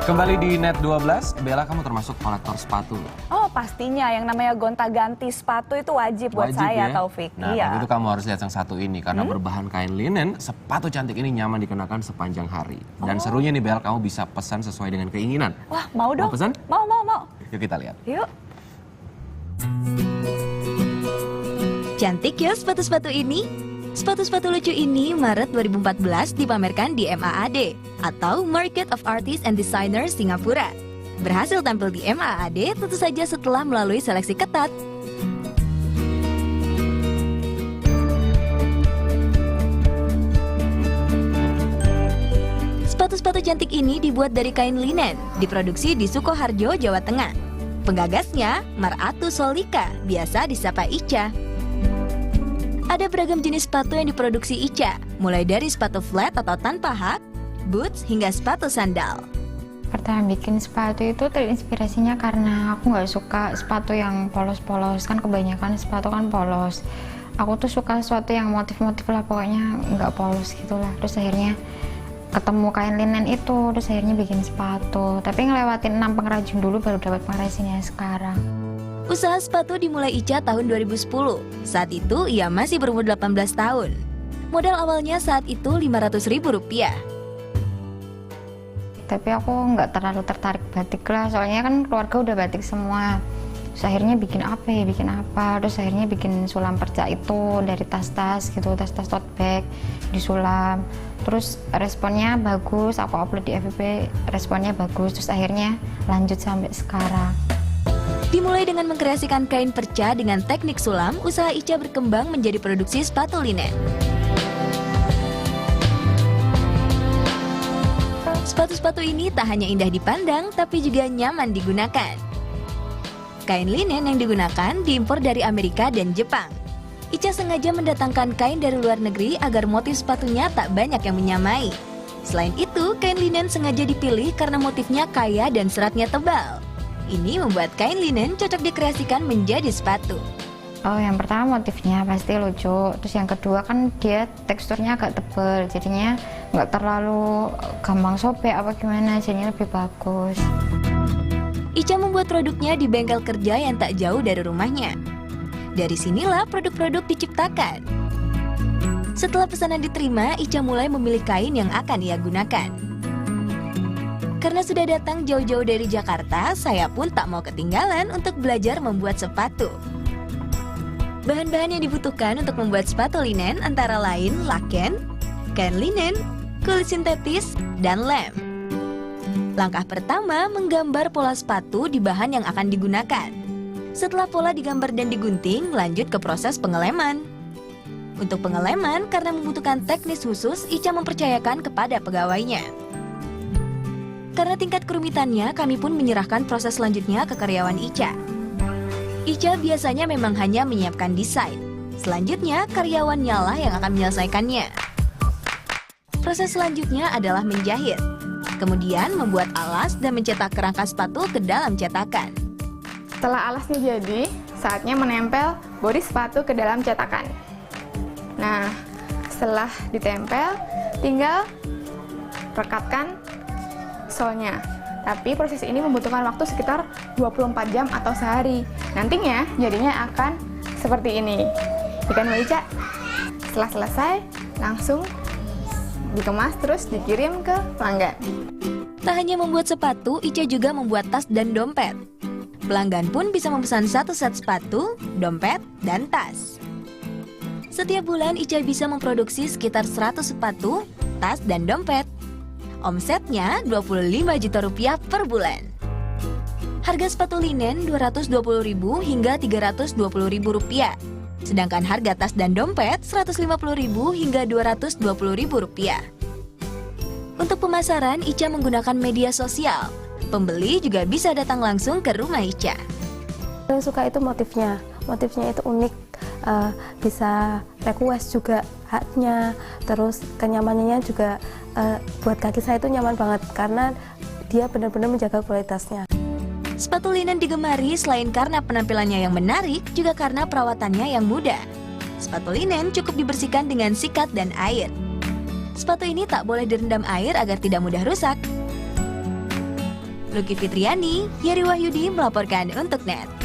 Kembali di Net 12, Bella, kamu termasuk kolektor sepatu. Oh pastinya, yang namanya gonta-ganti sepatu itu wajib buat saya, ya? Taufik. Nah, iya. itu kamu harus lihat yang satu ini, karena berbahan kain linen, sepatu cantik ini nyaman dikenakan sepanjang hari. Dan serunya nih Bella, kamu bisa pesan sesuai dengan keinginan. Wah, mau dong. Mau pesan? Mau. Yuk kita lihat. Yuk. Cantik ya sepatu-sepatu ini? Sepatu-sepatu lucu ini Maret 2014 dipamerkan di MAAD atau Market of Artists and Designers Singapura. Berhasil tampil di MAAD tentu saja setelah melalui seleksi ketat. Sepatu-sepatu cantik ini dibuat dari kain linen, diproduksi di Sukoharjo, Jawa Tengah. Penggagasnya Maratu Solika, biasa disapa Ica. Ada beragam jenis sepatu yang diproduksi Ica, mulai dari sepatu flat atau tanpa hak, boots, hingga sepatu sandal. Pertama bikin sepatu itu terinspirasinya karena aku nggak suka sepatu yang polos-polos, kan kebanyakan sepatu kan polos. Aku tuh suka sesuatu yang motif-motif lah, pokoknya nggak polos gitulah. Terus akhirnya ketemu kain linen itu, terus akhirnya bikin sepatu. Tapi ngelewatin 6 pengrajin dulu baru dapat pengrajinnya sekarang. Usaha sepatu dimulai Ica tahun 2010. Saat itu ia masih berumur 18 tahun. Modal awalnya saat itu Rp500.000. Tapi aku nggak terlalu tertarik batik lah, soalnya kan keluarga udah batik semua. Terus akhirnya bikin apa, terus akhirnya bikin sulam perca itu dari tas-tas gitu, tas-tas tote bag, disulam. Terus responnya bagus, aku upload di FYP, responnya bagus, terus akhirnya lanjut sampai sekarang. Dimulai dengan mengkreasikan kain perca dengan teknik sulam, usaha Ica berkembang menjadi produksi sepatu linen. Sepatu-sepatu ini tak hanya indah dipandang, tapi juga nyaman digunakan. Kain linen yang digunakan diimpor dari Amerika dan Jepang. Ica sengaja mendatangkan kain dari luar negeri agar motif sepatunya tak banyak yang menyamai. Selain itu, kain linen sengaja dipilih karena motifnya kaya dan seratnya tebal. Ini membuat kain linen cocok dikreasikan menjadi sepatu. Oh, yang pertama motifnya pasti lucu. Terus yang kedua kan dia teksturnya agak tebal, jadinya nggak terlalu gampang sobek apa gimana, jadinya lebih bagus. Ica membuat produknya di bengkel kerja yang tak jauh dari rumahnya. Dari sinilah produk-produk diciptakan. Setelah pesanan diterima, Ica mulai memilih kain yang akan ia gunakan. Karena sudah datang jauh-jauh dari Jakarta, saya pun tak mau ketinggalan untuk belajar membuat sepatu. Bahan-bahan yang dibutuhkan untuk membuat sepatu linen antara lain laken, kain linen, kulit sintetis, dan lem. Langkah pertama, menggambar pola sepatu di bahan yang akan digunakan. Setelah pola digambar dan digunting, lanjut ke proses pengeleman. Untuk pengeleman, karena membutuhkan teknis khusus, Ica mempercayakan kepada pegawainya. Karena tingkat kerumitannya, kami pun menyerahkan proses selanjutnya ke karyawan Ica. Ica biasanya memang hanya menyiapkan desain. Selanjutnya, karyawannya lah yang akan menyelesaikannya. Proses selanjutnya adalah menjahit. Kemudian membuat alas dan mencetak kerangka sepatu ke dalam cetakan. Setelah alasnya jadi, saatnya menempel bodi sepatu ke dalam cetakan. Nah, setelah ditempel, tinggal rekatkan solnya. Tapi proses ini membutuhkan waktu sekitar 24 jam atau sehari. Nantinya jadinya akan seperti ini. Ikan merica. Setelah selesai, langsung dikemas terus dikirim ke pelanggan. Tak hanya membuat sepatu, Ica juga membuat tas dan dompet. Pelanggan pun bisa memesan satu set sepatu, dompet, dan tas. Setiap bulan Ica bisa memproduksi sekitar 100 sepatu, tas, dan dompet. Omsetnya Rp25 juta per bulan. Harga sepatu linen Rp220.000 hingga Rp320.000. Sedangkan harga tas dan dompet Rp150.000 hingga Rp220.000. Untuk pemasaran, Ica menggunakan media sosial. Pembeli juga bisa datang langsung ke rumah Ica. Yang suka itu motifnya itu unik, bisa request juga haknya, terus kenyamanannya juga buat kaki saya itu nyaman banget karena dia benar-benar menjaga kualitasnya. Sepatu linen digemari selain karena penampilannya yang menarik, juga karena perawatannya yang mudah. Sepatu linen cukup dibersihkan dengan sikat dan air. Sepatu ini tak boleh direndam air agar tidak mudah rusak. Lucky Fitriani, Yeri Wahyudi melaporkan untuk NET.